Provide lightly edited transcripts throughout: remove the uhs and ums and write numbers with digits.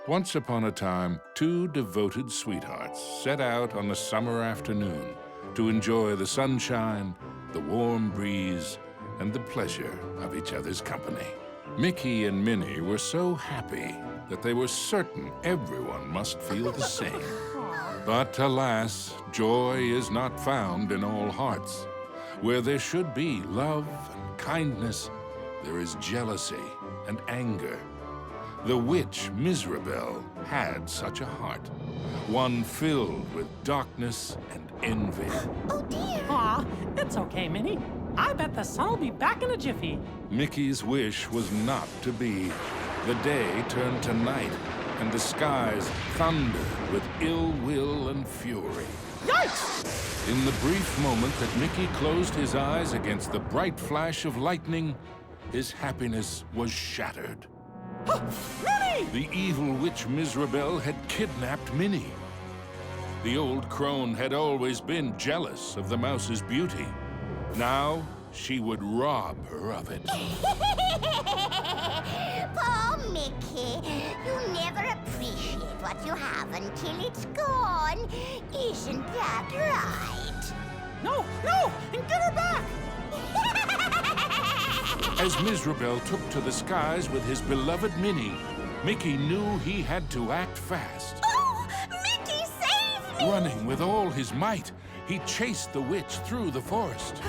Once upon a time, two devoted sweethearts set out on a summer afternoon to enjoy the sunshine, the warm breeze, and the pleasure of each other's company. Mickey and Minnie were so happy that they were certain everyone must feel the same. But alas, joy is not found in all hearts. Where there should be love and kindness, there is jealousy and anger. The witch Mizrabel had such a heart, one filled with darkness and envy. Oh dear! Aw, it's okay, Minnie. I bet the sun will be back in a jiffy. Mickey's wish was not to be. The day turned to night, and the skies thundered with ill will and fury. Yikes! In the brief moment that Mickey closed his eyes against the bright flash of lightning, his happiness was shattered. Minnie! The evil witch Mizrabel had kidnapped Minnie. The old crone had always been jealous of the mouse's beauty. Now, she would rob her of it. Poor Mickey, you never appreciate what you have until it's gone. Isn't that right? No! And get her back! As Mizrabel took to the skies with his beloved Minnie, Mickey knew he had to act fast. Oh, Mickey, save me! Running with all his might, he chased the witch through the forest.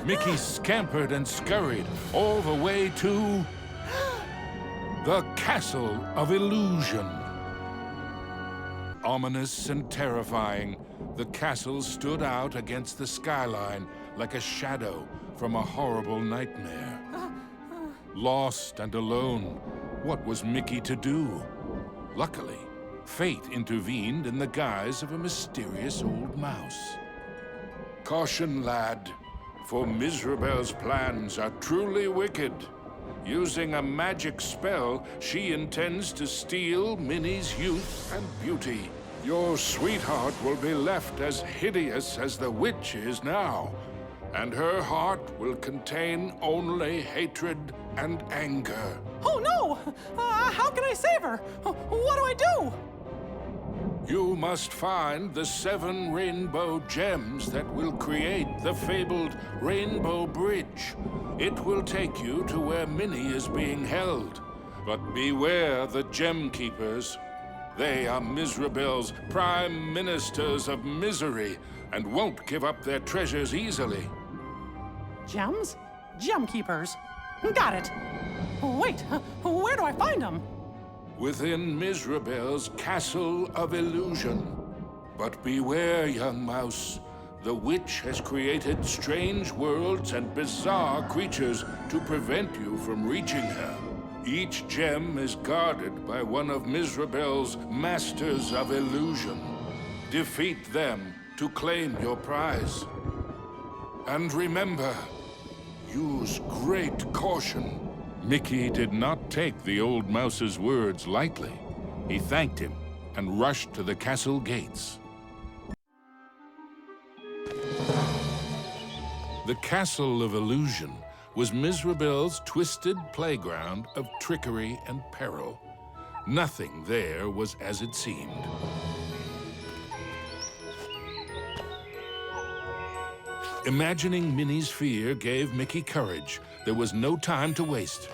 Mickey scampered and scurried all the way to the Castle of Illusion. Ominous and terrifying, the castle stood out against the skyline like a shadow from a horrible nightmare. Lost and alone, what was Mickey to do? Luckily, fate intervened in the guise of a mysterious old mouse. Caution, lad, for Mizrabel's plans are truly wicked. Using a magic spell, she intends to steal Minnie's youth and beauty. Your sweetheart will be left as hideous as the witch is now, and her heart will contain only hatred and anger. Oh no! How can I save her? What do I do? You must find the 7 rainbow gems that will create the fabled Rainbow Bridge. It will take you to where Minnie is being held. But beware the Gem Keepers. They are Mizrabel's prime ministers of misery and won't give up their treasures easily. Gems? Gem keepers. Got it. Wait, where do I find them? Within Mizrabel's Castle of Illusion. But beware, young mouse. The witch has created strange worlds and bizarre creatures to prevent you from reaching her. Each gem is guarded by one of Mizrabel's Masters of Illusion. Defeat them to claim your prize. And remember, use great caution. Mickey did not take the old mouse's words lightly. He thanked him and rushed to the castle gates. The Castle of Illusion was Mizrabel's twisted playground of trickery and peril. Nothing there was as it seemed. Imagining Minnie's fear gave Mickey courage. There was no time to waste.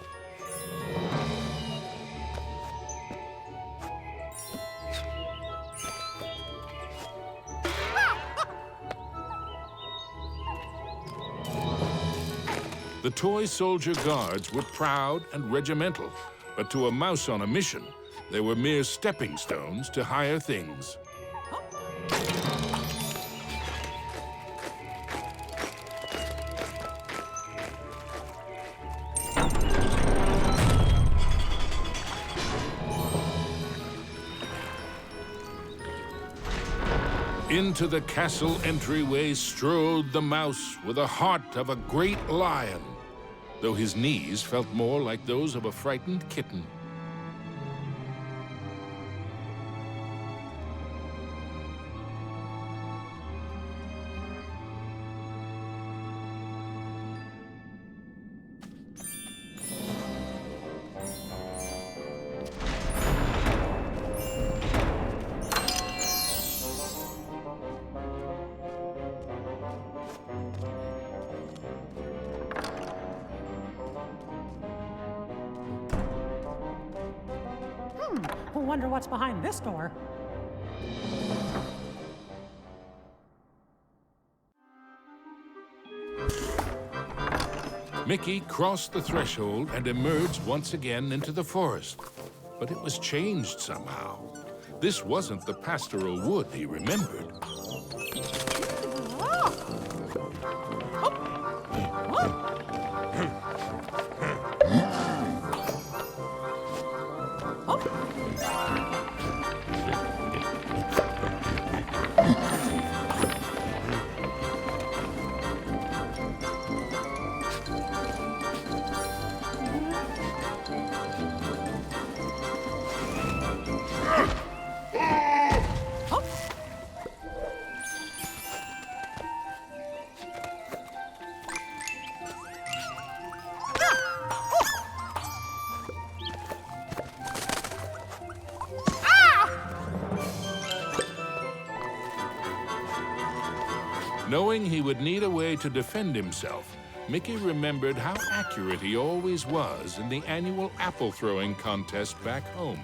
The toy soldier guards were proud and regimental, but to a mouse on a mission, they were mere stepping stones to higher things. Into the castle entryway strode the mouse with the heart of a great lion, though his knees felt more like those of a frightened kitten. Wonder what's behind this door. Mickey crossed the threshold and emerged once again into the forest. But it was changed somehow. This wasn't the pastoral wood he remembered. Knowing he would need a way to defend himself, Mickey remembered how accurate he always was in the annual apple throwing contest back home.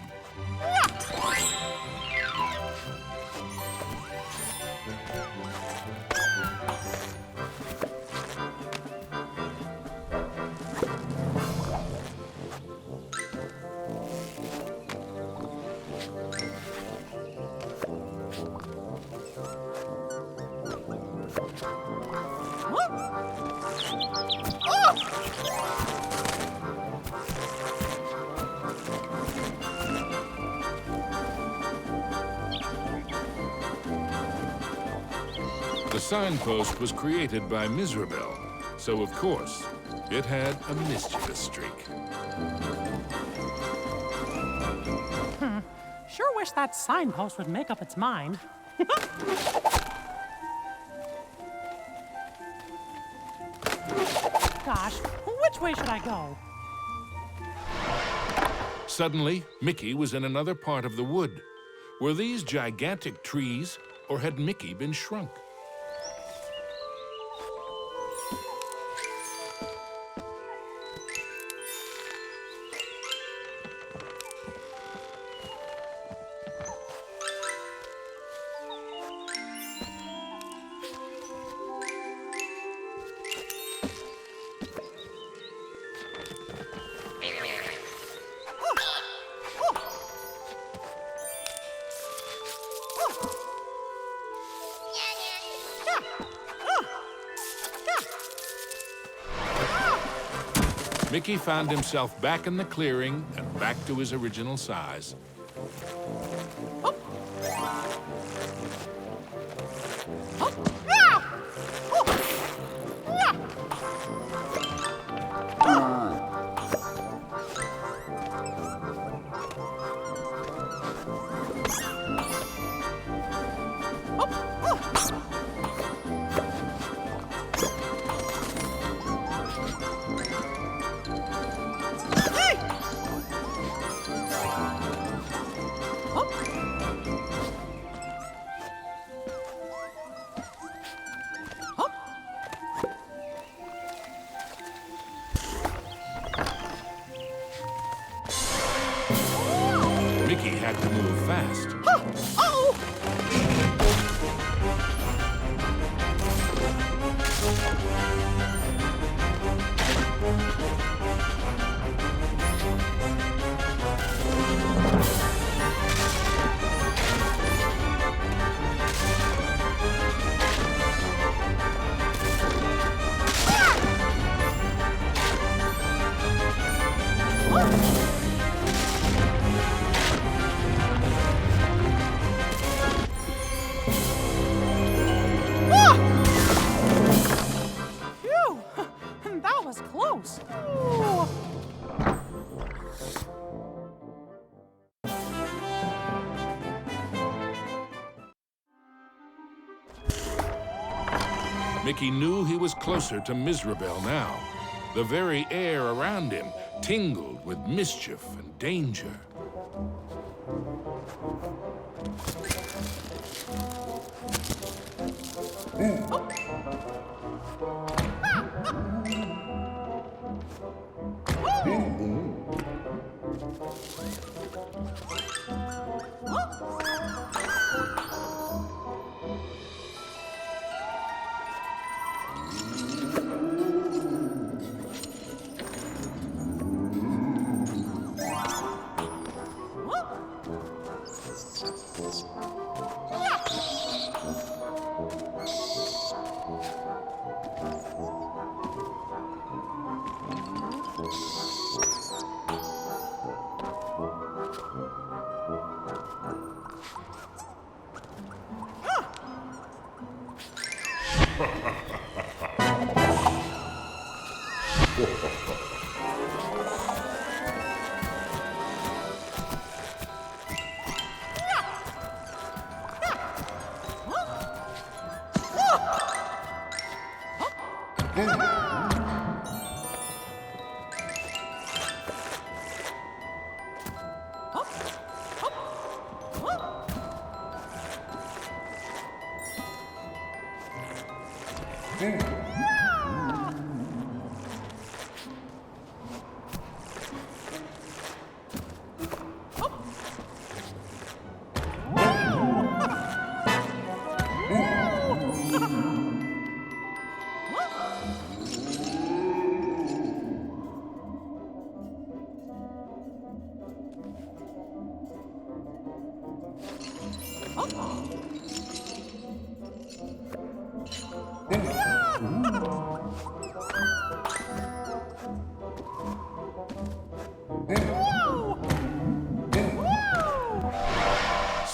The signpost was created by Mizrabel, so of course, it had a mischievous streak. Sure wish that signpost would make up its mind. Gosh, which way should I go? Suddenly, Mickey was in another part of the wood. Were these gigantic trees, or had Mickey been shrunk? Mickey found himself back in the clearing and back to his original size. Mickey had to move fast. Phew! That was close. Ooh. Mickey knew he was closer to Mizrabel now. The very air around him tingled with mischief and danger.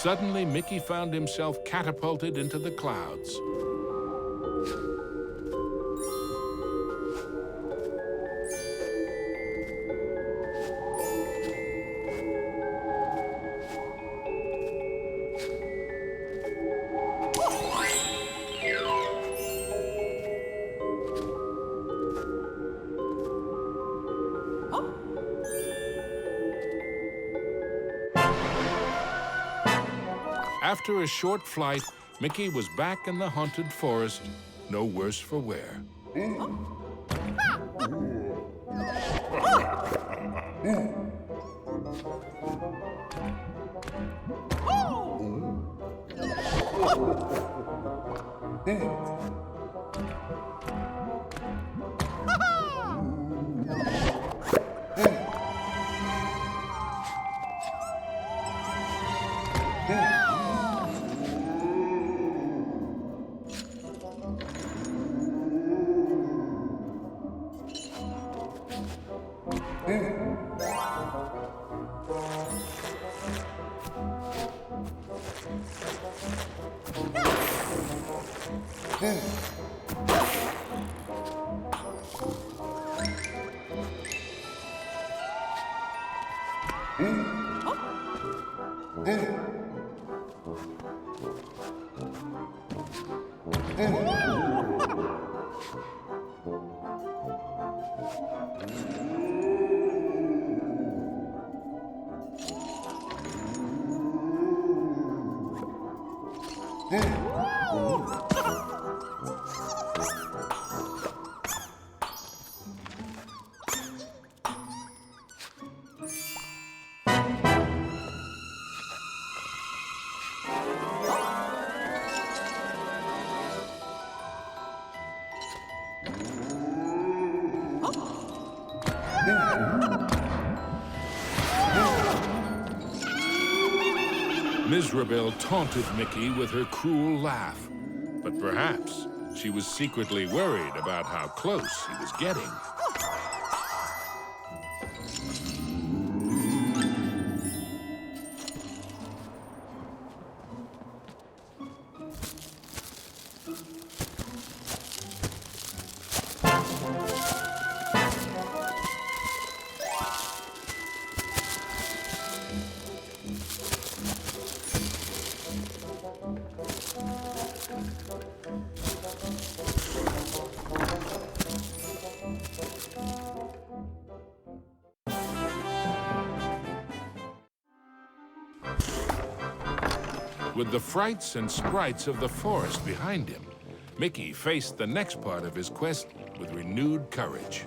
Suddenly, Mickey found himself catapulted into the clouds. After a short flight, Mickey was back in the haunted forest, no worse for wear. Mizrabel taunted Mickey with her cruel laugh, but perhaps she was secretly worried about how close he was getting. With the frights and sprites of the forest behind him, Mickey faced the next part of his quest with renewed courage.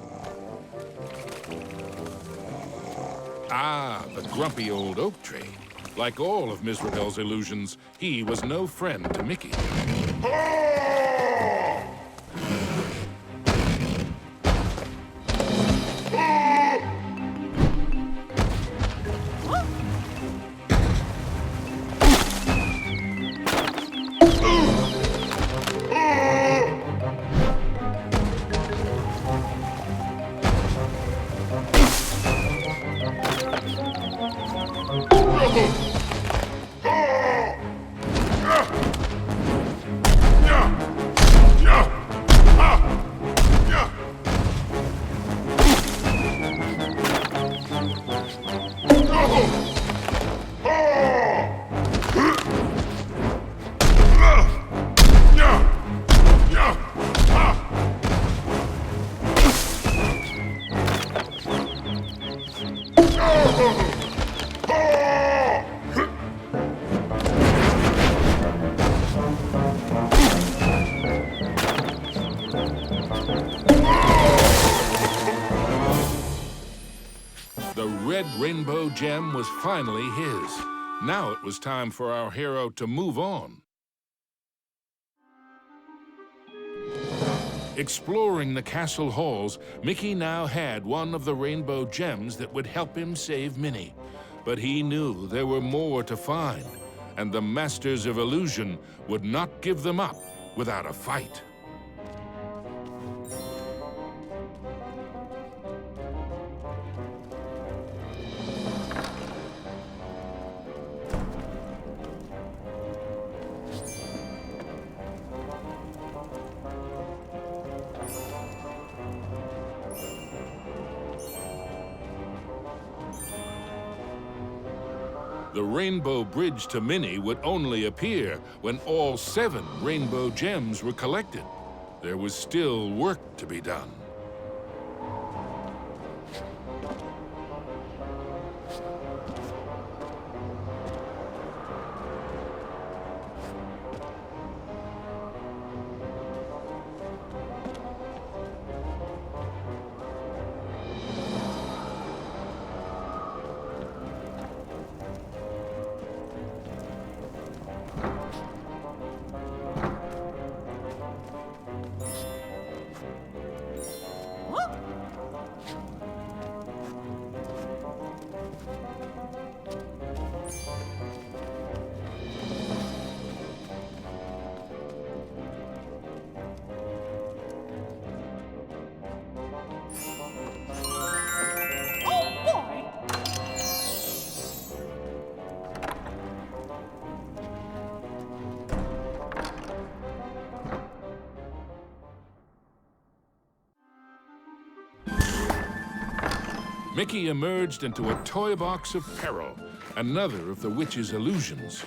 Ah, the grumpy old oak tree. Like all of Mizrabel's illusions, he was no friend to Mickey. The red rainbow gem was finally his. Now it was time for our hero to move on. Exploring the castle halls, Mickey now had one of the rainbow gems that would help him save Minnie. But he knew there were more to find, and the Masters of Illusion would not give them up without a fight. The Rainbow Bridge to Minnie would only appear when all 7 rainbow gems were collected. There was still work to be done. Mickey emerged into a toy box of peril, another of the witch's illusions.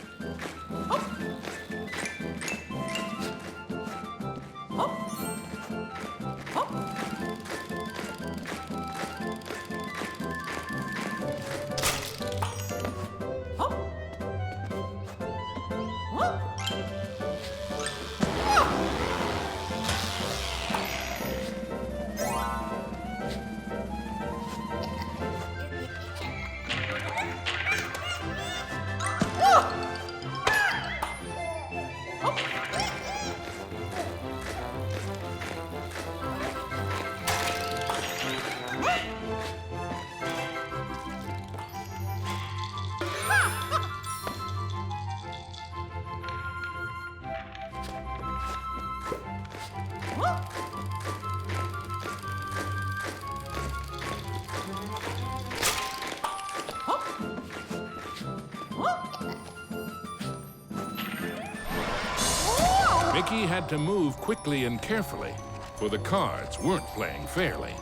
Mickey had to move quickly and carefully, for the cards weren't playing fairly.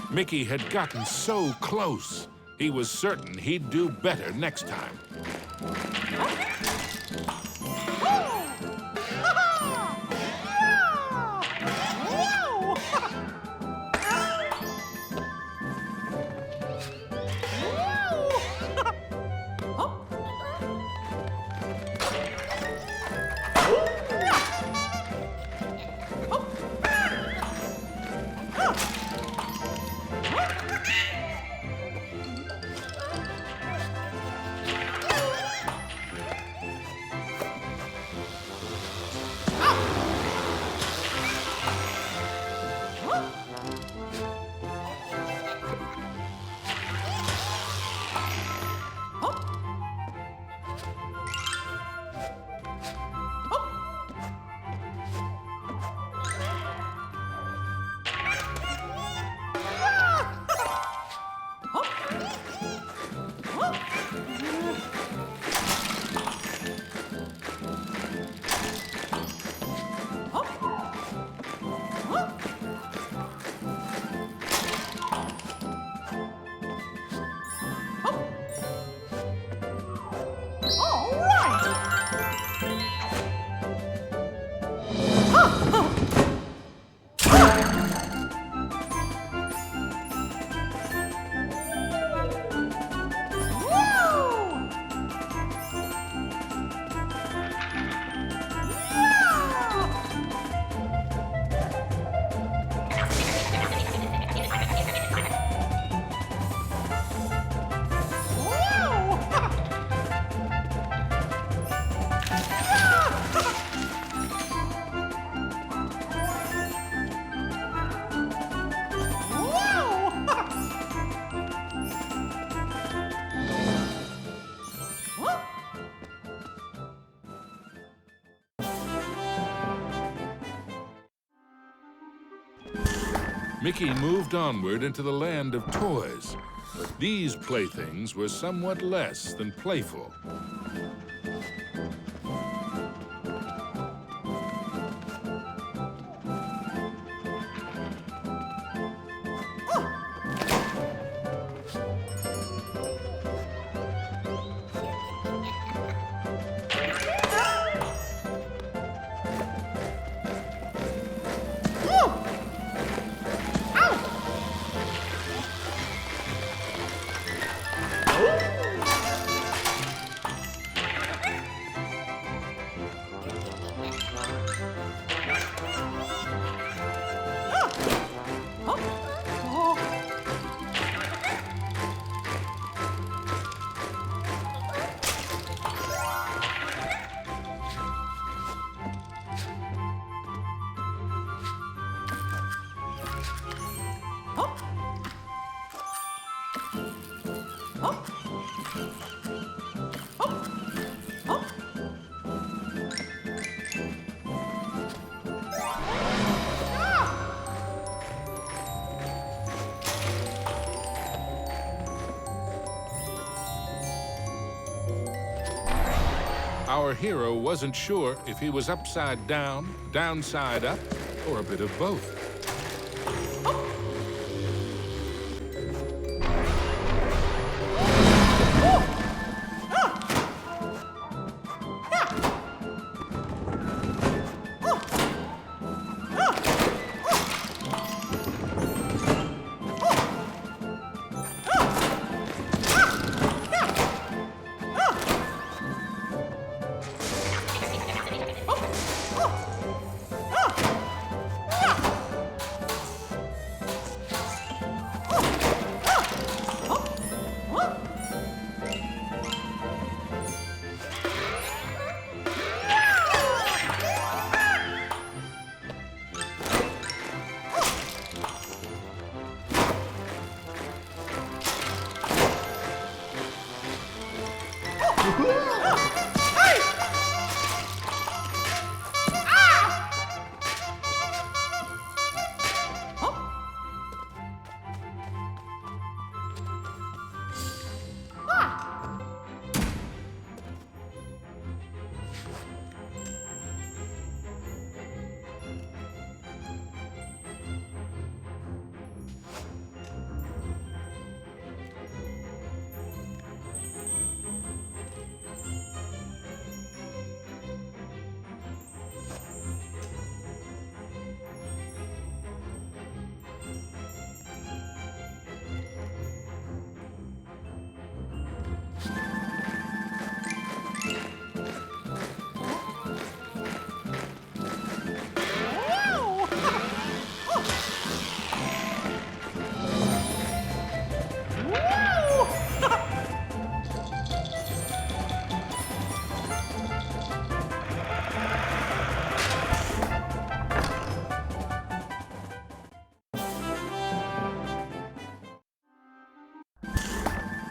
Mickey had gotten so close. He was certain he'd do better next time. Mickey moved onward into the land of toys, but these playthings were somewhat less than playful. Our hero wasn't sure if he was upside down, downside up, or a bit of both.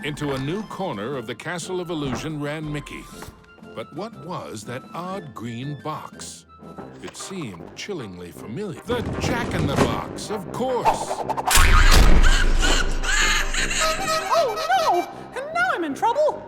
Into a new corner of the Castle of Illusion ran Mickey. But what was that odd green box? It seemed chillingly familiar. The Jack-in-the-Box, of course! Oh no! And now I'm in trouble!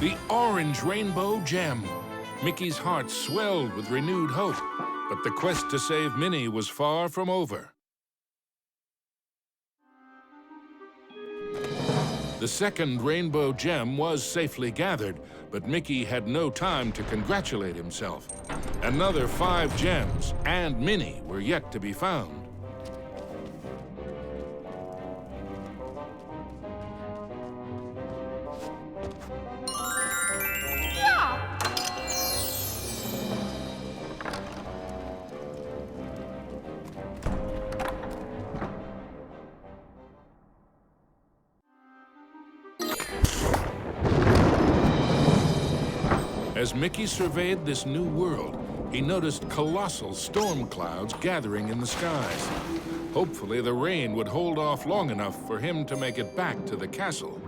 The orange rainbow gem. Mickey's heart swelled with renewed hope, but the quest to save Minnie was far from over. The second rainbow gem was safely gathered, but Mickey had no time to congratulate himself. Another 5 gems and Minnie were yet to be found. As Mickey surveyed this new world, he noticed colossal storm clouds gathering in the skies. Hopefully, the rain would hold off long enough for him to make it back to the castle.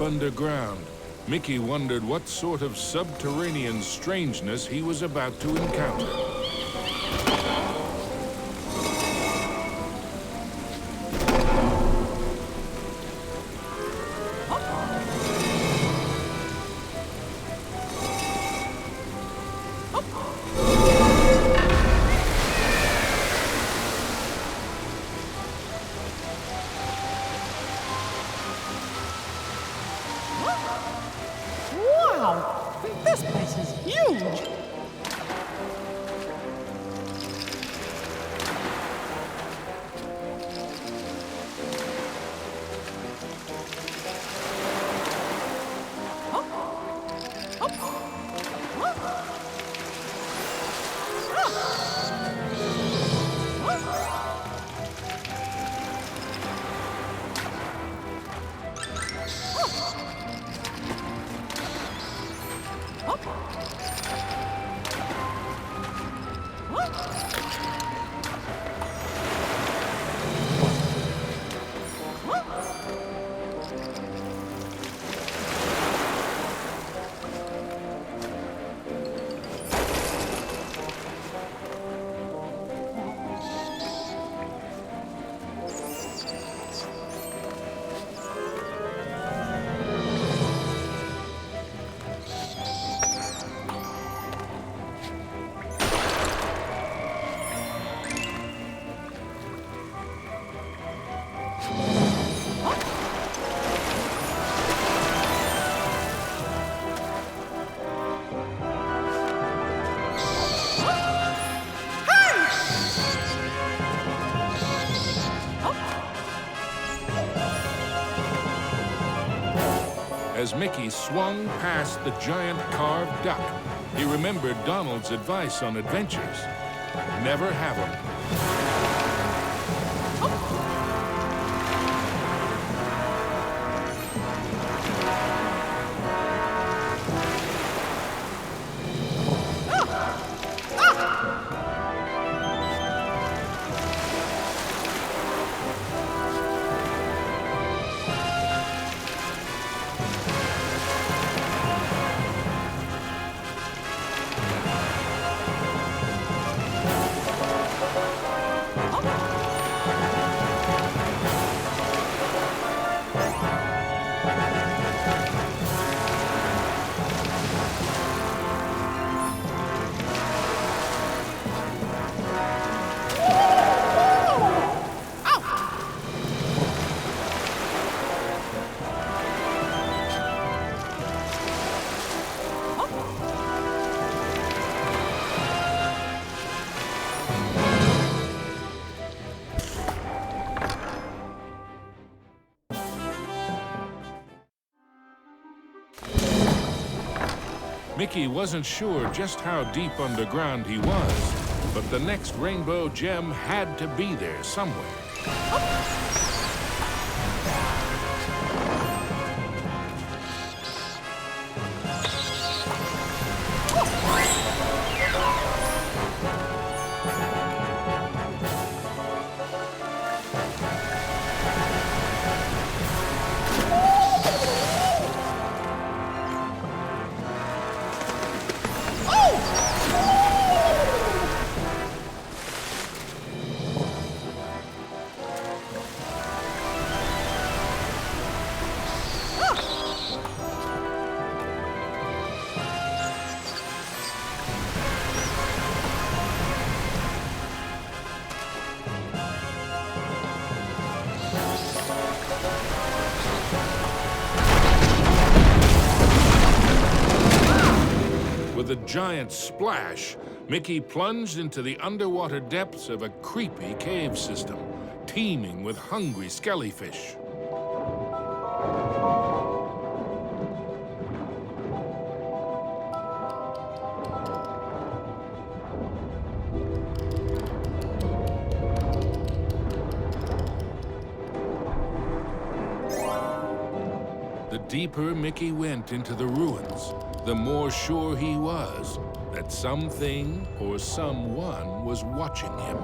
Underground, Mickey wondered what sort of subterranean strangeness he was about to encounter. Wow! This place is huge! As Mickey swung past the giant carved duck, he remembered Donald's advice on adventures. Never have 'em. Mickey wasn't sure just how deep underground he was, but the next rainbow gem had to be there somewhere. With a giant splash, Mickey plunged into the underwater depths of a creepy cave system, teeming with hungry skellyfish. The deeper Mickey went into the ruins, the more sure he was that something or someone was watching him.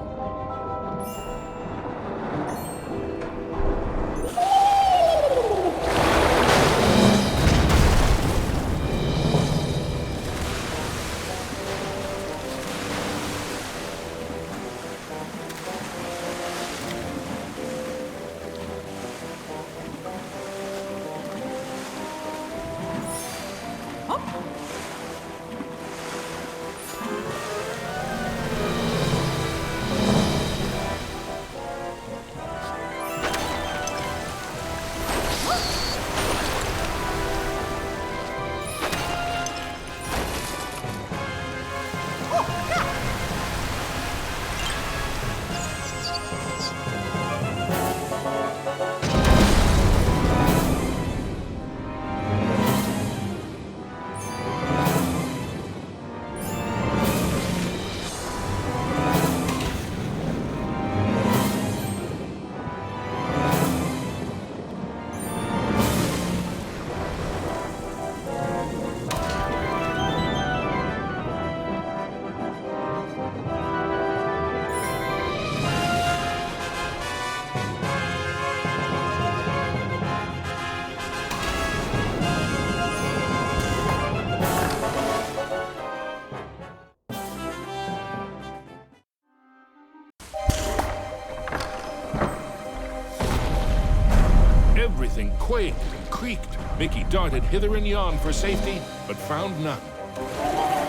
Everything quaked and creaked. Mickey darted hither and yon for safety, but found none.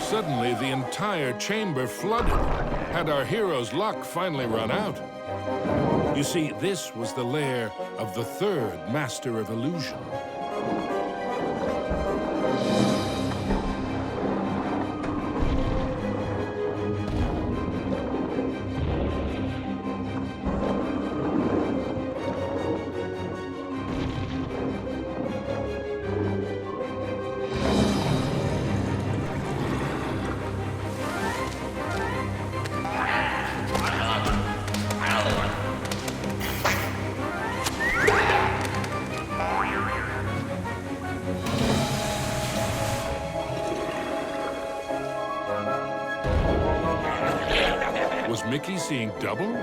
Suddenly, the entire chamber flooded. Had our hero's luck finally run out? You see, this was the lair of the third Master of Illusion. Was Mickey seeing double?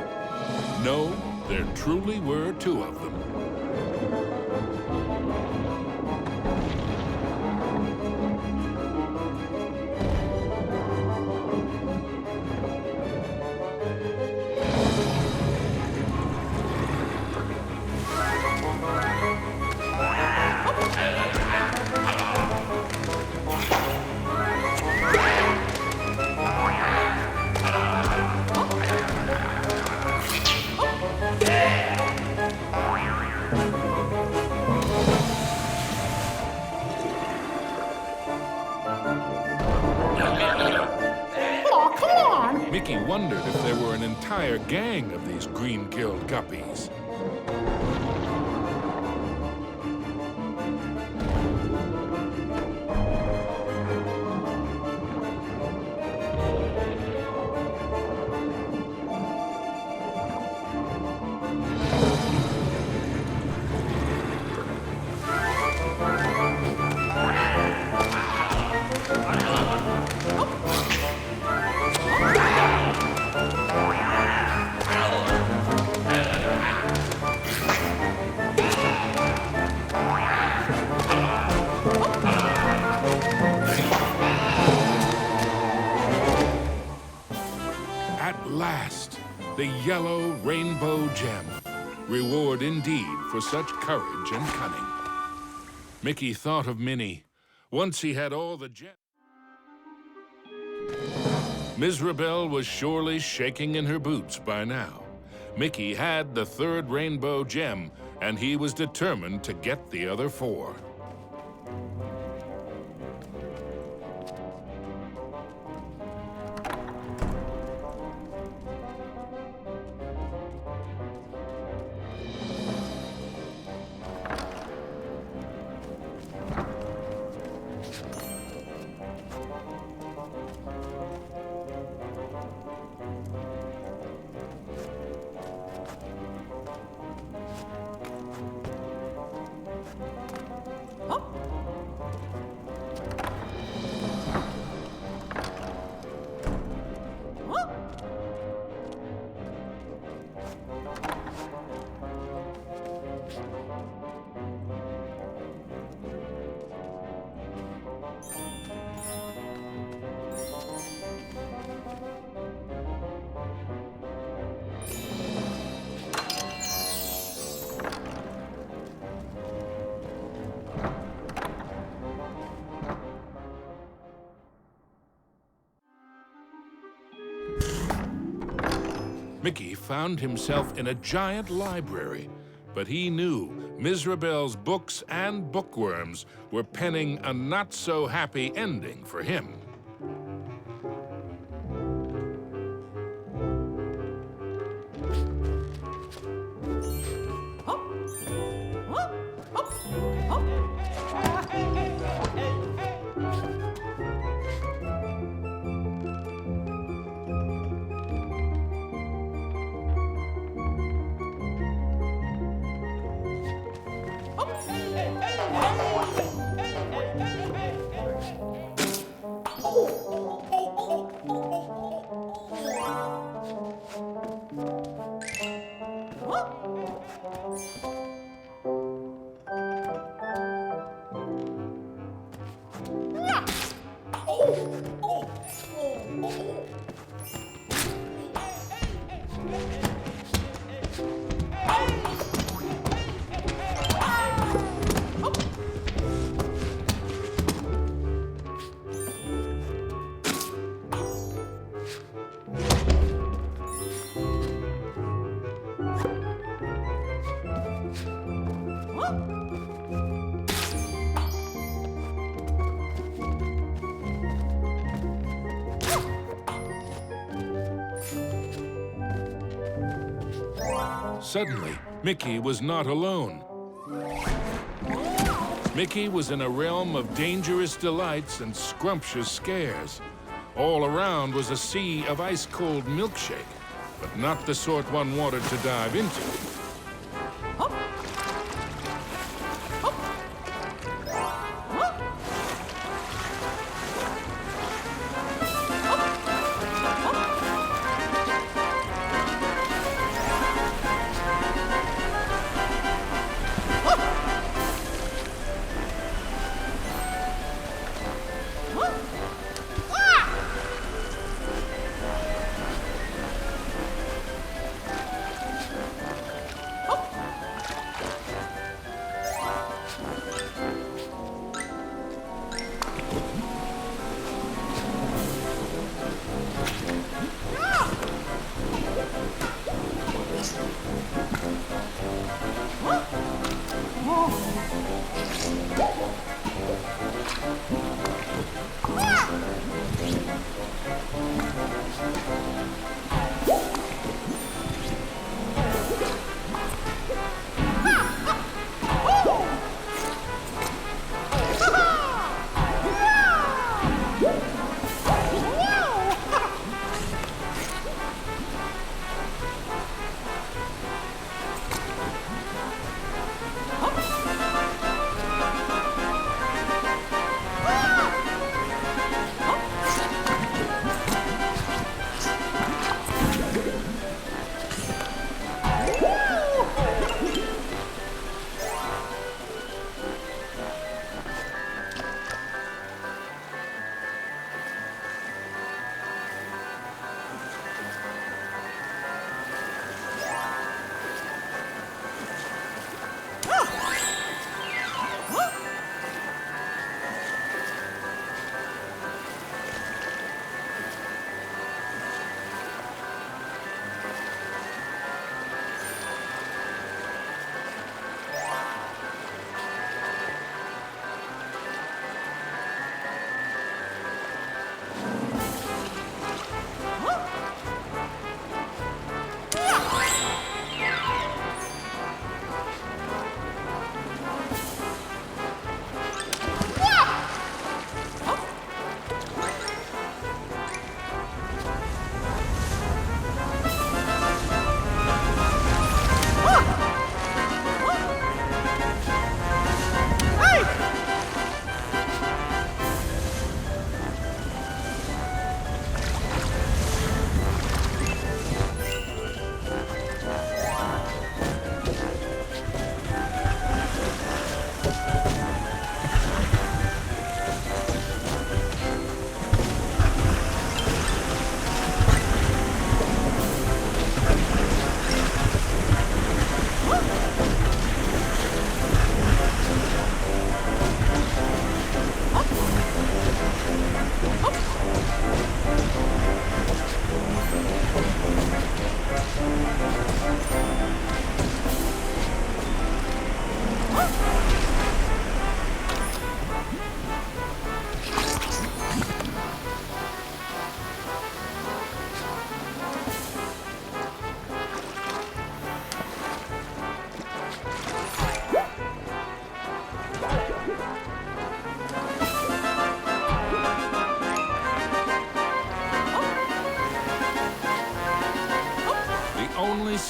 No, there truly were two of them. Mickey wondered if there were an entire gang of these green-gilled guppies. the yellow rainbow gem. Reward indeed for such courage and cunning. Mickey thought of Minnie. Once he had all the gems. Mizrabel was surely shaking in her boots by now. Mickey had the third rainbow gem, and he was determined to get the other 4. Mickey found himself in a giant library, but he knew Mizrabel's books and bookworms were penning a not-so-happy ending for him. Suddenly, Mickey was not alone. Mickey was in a realm of dangerous delights and scrumptious scares. All around was a sea of ice-cold milkshake, but not the sort one wanted to dive into.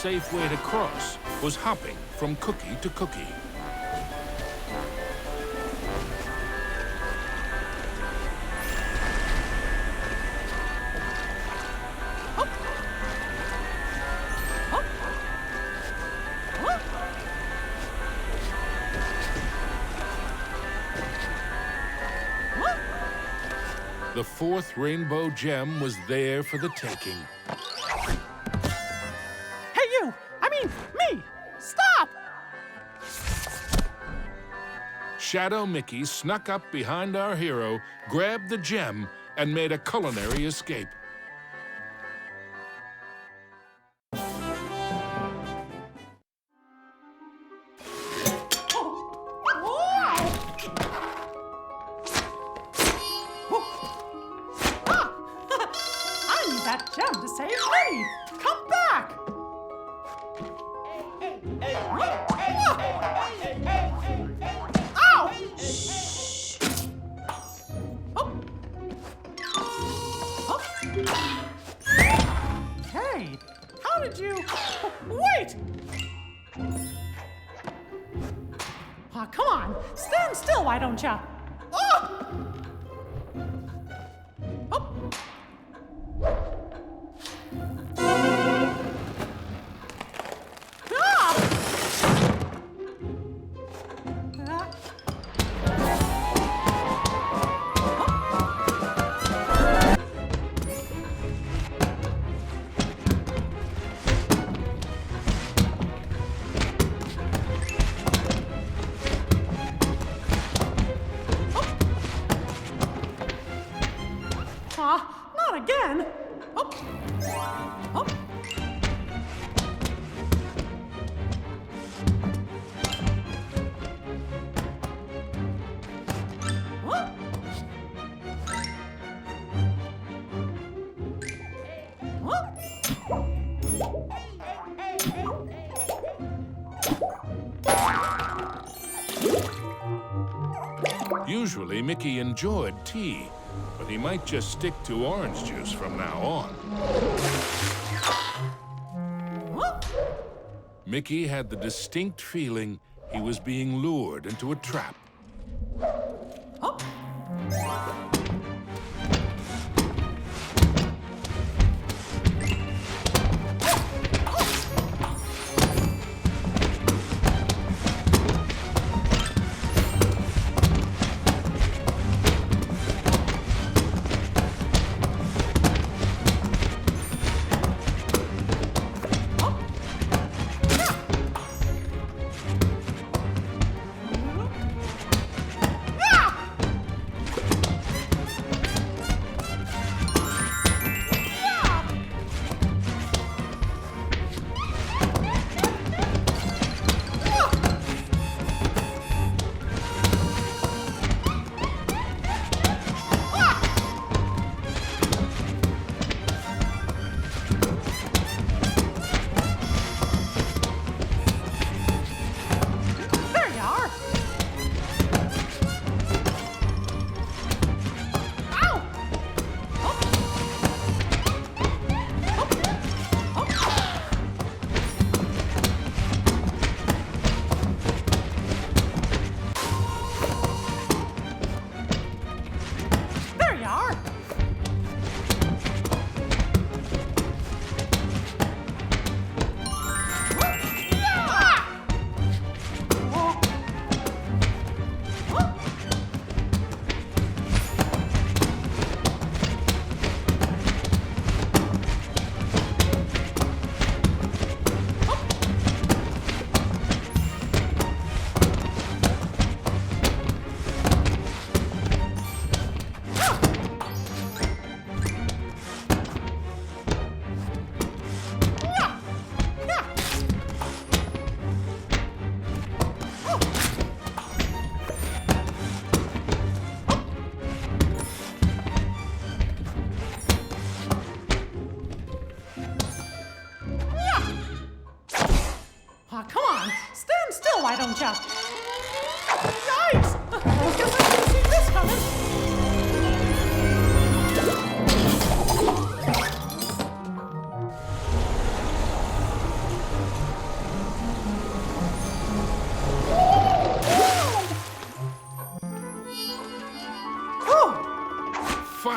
safe way to cross was hopping from cookie to cookie. The fourth rainbow gem was there for the taking. Hey, you! I mean, me! Stop! Shadow Mickey snuck up behind our hero, grabbed the gem, and made a culinary escape. I need that gem to save me! Come back! Ow! Hey, how did you... Wait! Aw, come on, stand still, why don't ya? Oh! Not again! Oh. Oh. What? What? Usually, Mickey enjoyed tea, but he might just stick to orange juice from now on. What? Mickey had the distinct feeling he was being lured into a trap. Oh.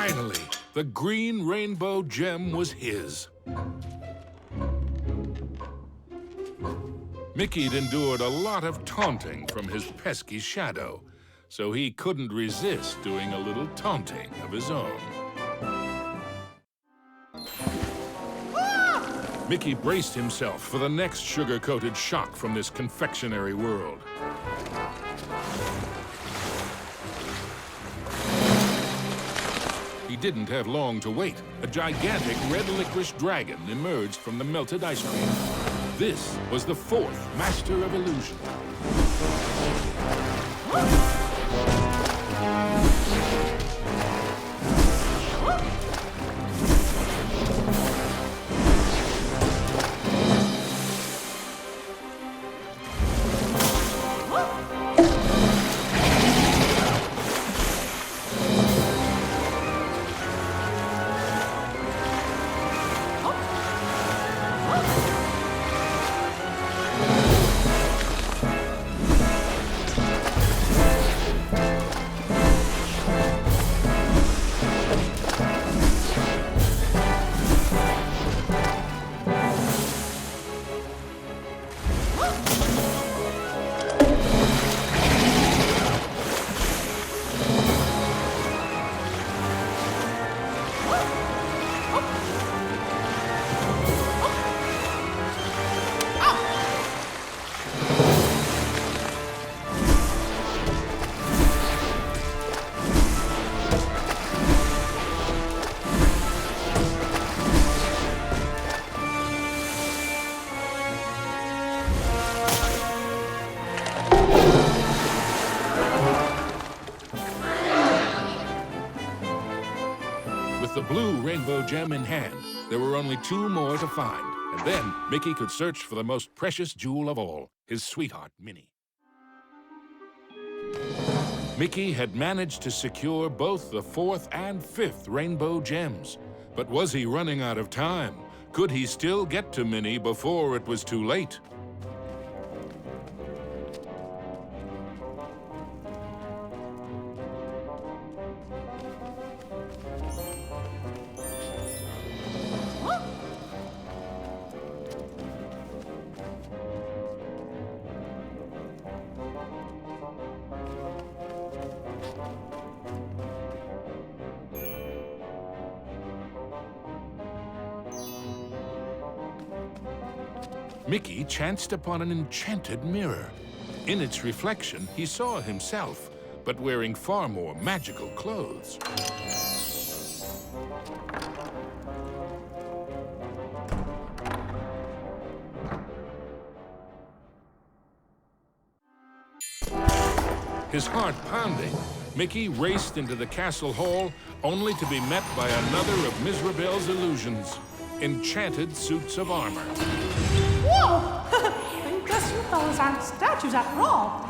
Finally, the green rainbow gem was his. Mickey'd endured a lot of taunting from his pesky shadow, so he couldn't resist doing a little taunting of his own. Mickey braced himself for the next sugar-coated shock from this confectionery world. He didn't have long to wait. A gigantic red licorice dragon emerged from the melted ice cream. This was the fourth Master of Illusion. With the blue rainbow gem in hand, there were only 2 more to find, and then Mickey could search for the most precious jewel of all, his sweetheart, Minnie. Mickey had managed to secure both the 4th and 5th rainbow gems. But was he running out of time? Could he still get to Minnie before it was too late? Mickey chanced upon an enchanted mirror. In its reflection, he saw himself, but wearing far more magical clothes. His heart pounding, Mickey raced into the castle hall, only to be met by another of Mizrabel's illusions, enchanted suits of armor. Whoa! I guess you fellas aren't statues after all.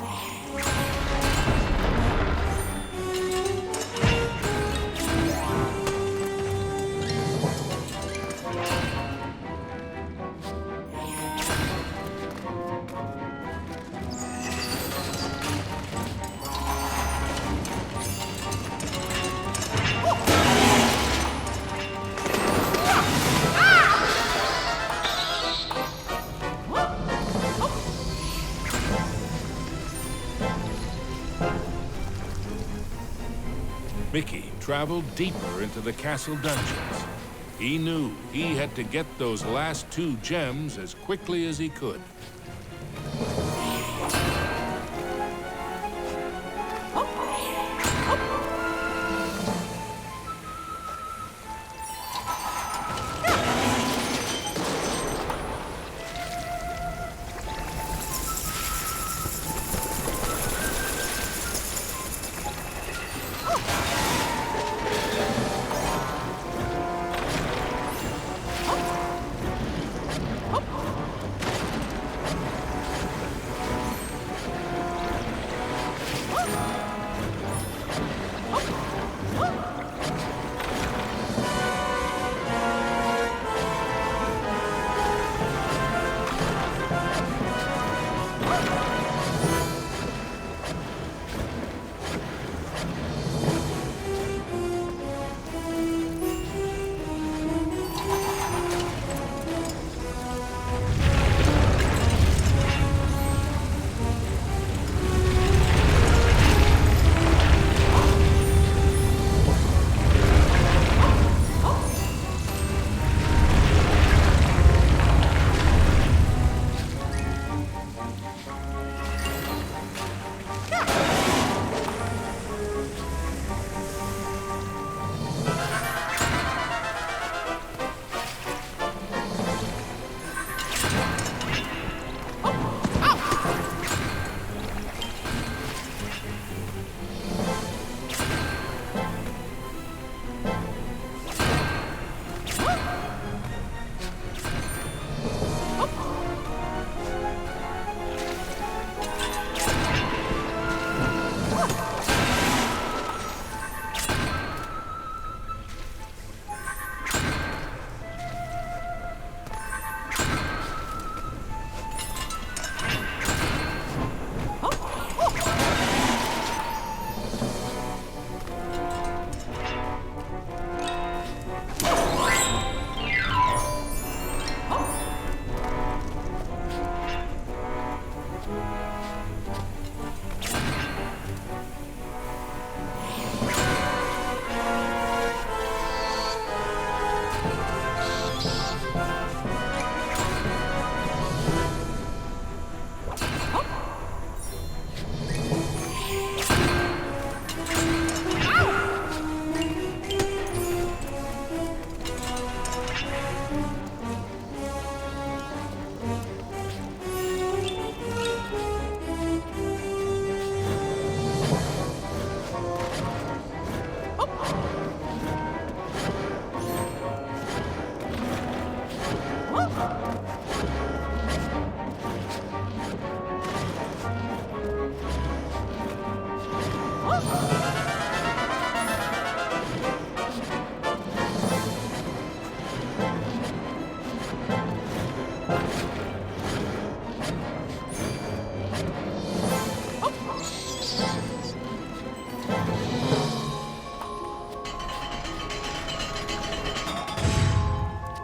Mickey traveled deeper into the castle dungeons. He knew he had to get those last 2 gems as quickly as he could.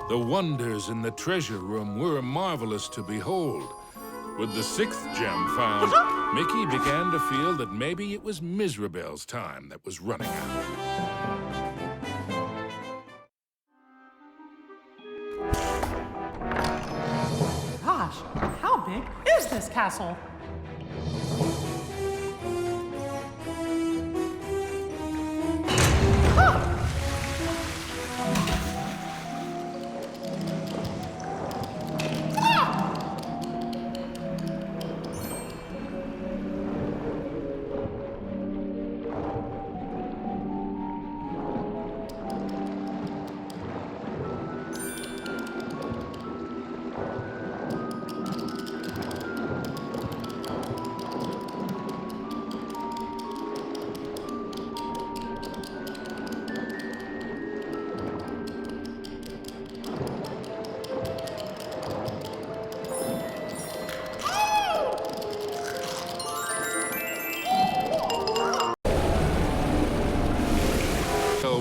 The wonders in the treasure room were marvelous to behold. With the 6th gem found, Mickey began to feel that maybe it was Mizrabel's time that was running out. Gosh, how big is this castle?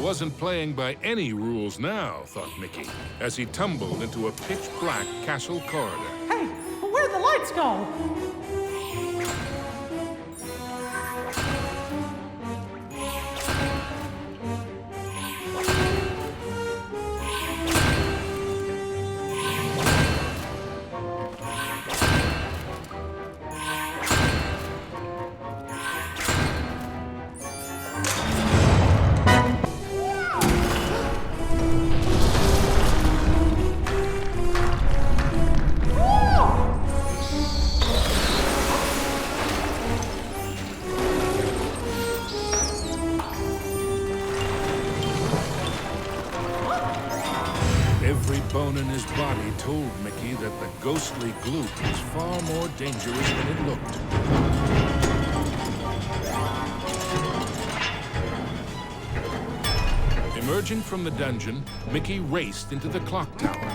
Wasn't playing by any rules now, thought Mickey, as he tumbled into a pitch-black castle corridor. Hey, where'd the lights go? Every bone in his body told Mickey that the ghostly gloop was far more dangerous than it looked. Emerging from the dungeon, Mickey raced into the clock tower.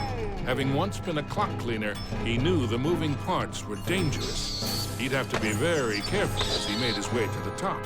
Having once been a clock cleaner, he knew the moving parts were dangerous. He'd have to be very careful as he made his way to the top.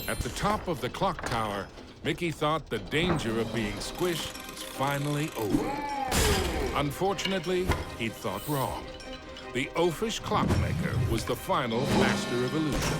At the top of the clock tower, Mickey thought the danger of being squished was finally over. Unfortunately, he'd thought wrong. The oafish clockmaker was the final master of illusion.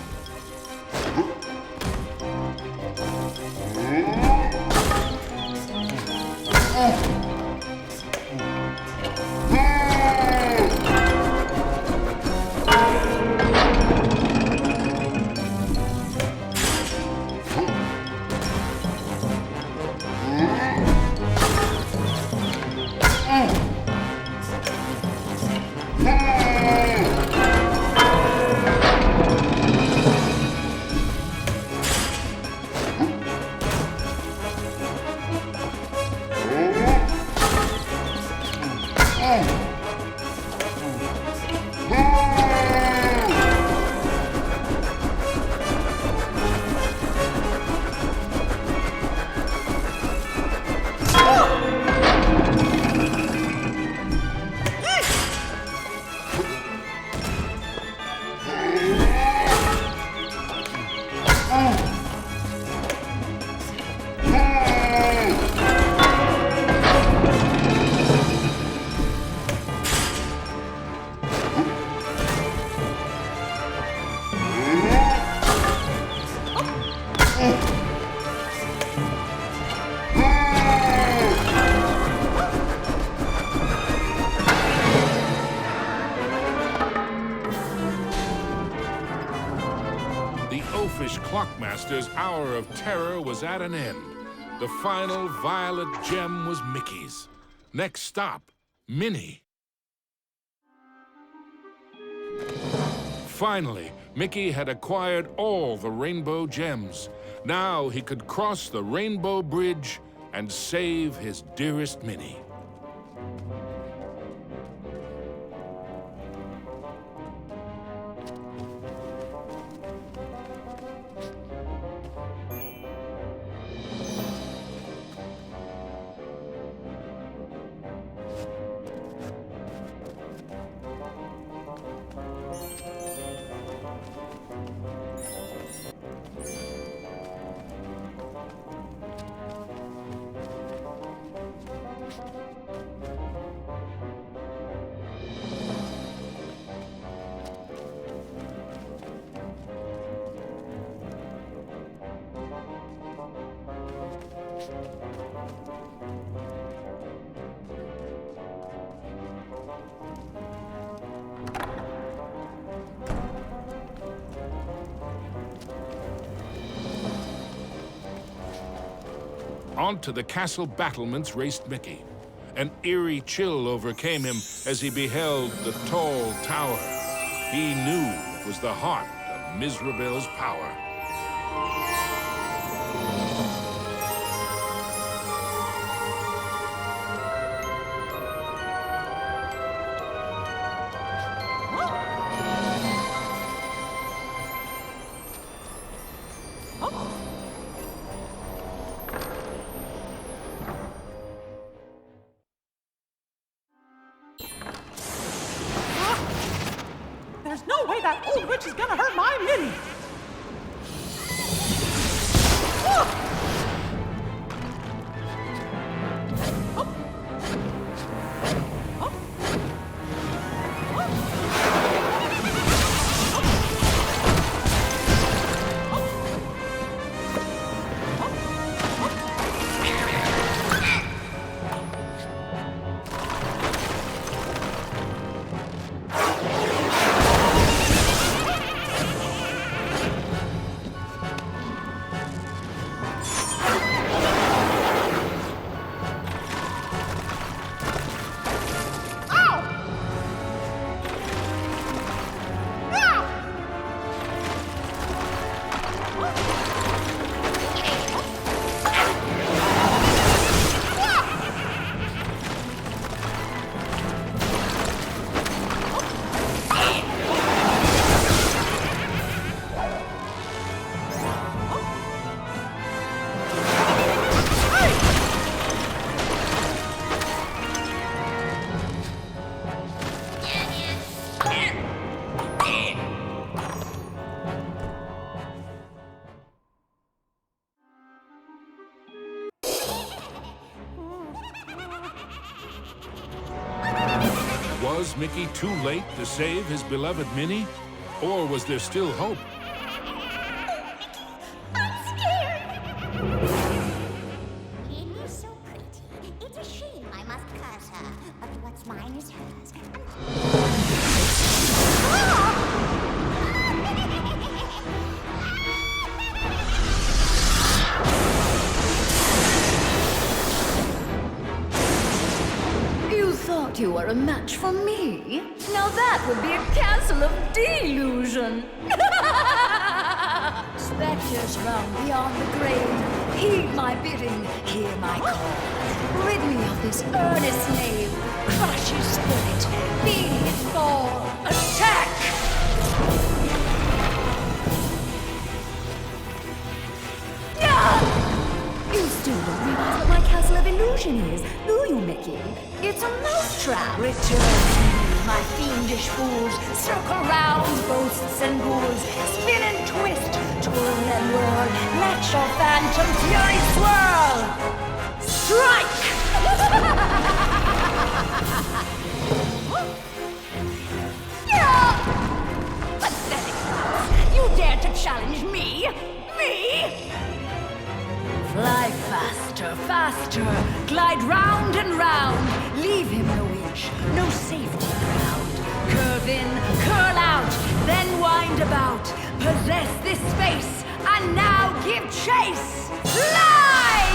Clockmaster's hour of terror was at an end. The final violet gem was Mickey's. Next stop, Minnie. Finally, Mickey had acquired all the rainbow gems. Now he could cross the Rainbow Bridge and save his dearest Minnie. Onto the castle battlements raced Mickey. An eerie chill overcame him as he beheld the tall tower. He knew it was the heart of Mizrabel's power. There's no way that old witch is gonna hurt my Minnie! Mickey too late to save his beloved Minnie? Or was there still hope? I'm scared. Minnie's so pretty. It's a shame I must curse her. But what's mine is hers. You thought you were a match for me? Now that would be a castle of delusion. Spectres round beyond the grave, heed my bidding, hear my call. Rid me of this earnest knave, crush his spirit, feel his fall. Attack! You still don't realize what my castle of illusion is, do you, Mickey? It's a mousetrap. Return to me, my fiendish fools. Circle round, ghosts and ghouls. Spin and twist, twirl and whirl. Let your phantom fury swirl. Strike! Pathetic mouse! You dare to challenge me? Me? Fly faster, faster, glide round and round. Leave him no inch, no safety ground. Curve in, curl out, then wind about. Possess this space, and now give chase. Fly!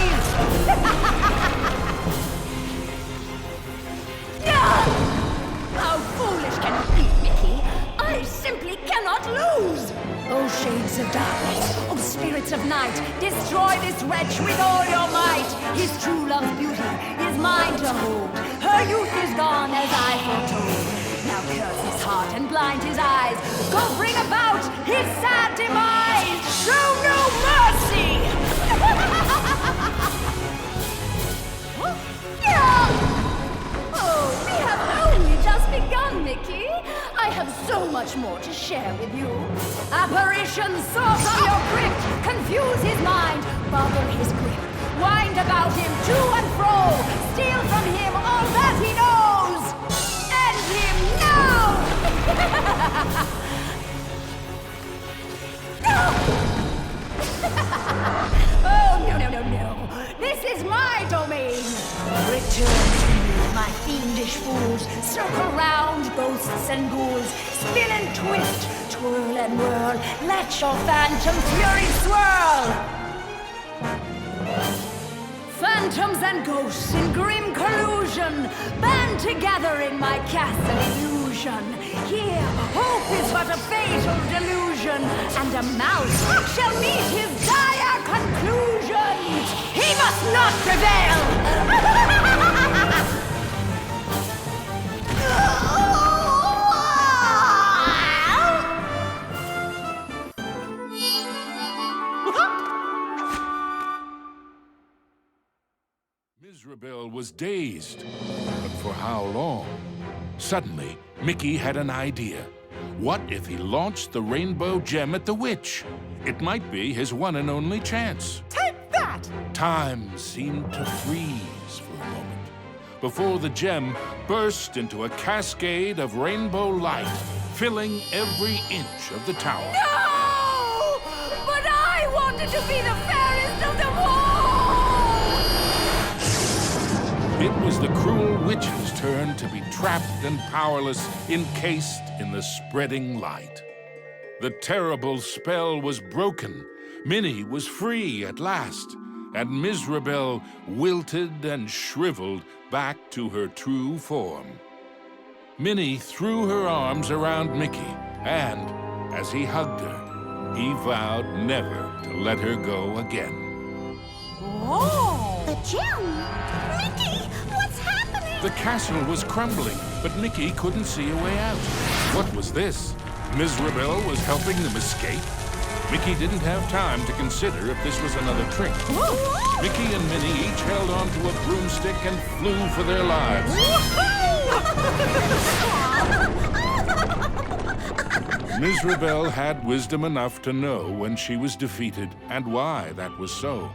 How foolish can you be, Mickey? I simply cannot lose! Oh, shades of darkness, oh, spirits of night, destroy this wretch with all your might. His true love's beauty is mine to hold. Her youth is gone as I foretold. Now curse his heart and blind his eyes. Go bring about his sad demise. Show no mercy! Oh, we have only just begun, Mickey. I have so much more to share with you. Apparitions soar from your crypt, confuse his mind, bubble his grip, wind about him to and fro, steal from him all that he knows. End him now! Oh, no, no, no, no. This is my domain. Return to me, my fiendish fools. Circle round, ghosts and ghouls. Spin and twist, twirl and whirl. Let your phantom fury swirl. Phantoms and ghosts in grim collusion band together in my castle illusion. Here, hope is but a fatal delusion, and a mouse shall meet his dire conclusion. He must not prevail! Mizrabel was dazed, but for how long? Suddenly, Mickey had an idea. What if he launched the rainbow gem at the witch? It might be his one and only chance. Take that! Time seemed to freeze for a moment before the gem burst into a cascade of rainbow light, filling every inch of the tower. No! But I wanted to be the fairest of them all! It was the cruel witch's turn to be trapped and powerless, encased in the spreading light. The terrible spell was broken. Minnie was free at last, and Mizrabel wilted and shriveled back to her true form. Minnie threw her arms around Mickey, and as he hugged her, he vowed never to let her go again. Whoa! The gem? Mickey, what's happening? The castle was crumbling, but Mickey couldn't see a way out. What was this? Mizrabel was helping them escape? Mickey didn't have time to consider if this was another trick. Mickey and Minnie each held onto a broomstick and flew for their lives. Mizrabel had wisdom enough to know when she was defeated and why that was so.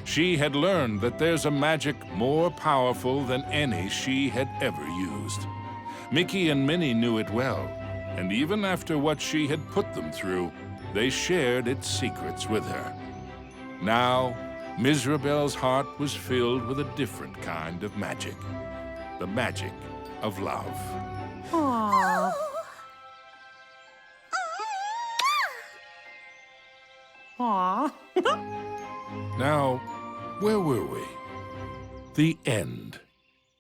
She had learned that there's a magic more powerful than any she had ever used. Mickey and Minnie knew it well, and even after what she had put them through, they shared its secrets with her. Now, Mizrabel's heart was filled with a different kind of magic. The magic of love. Aww. Aww. Now, where were we? The end.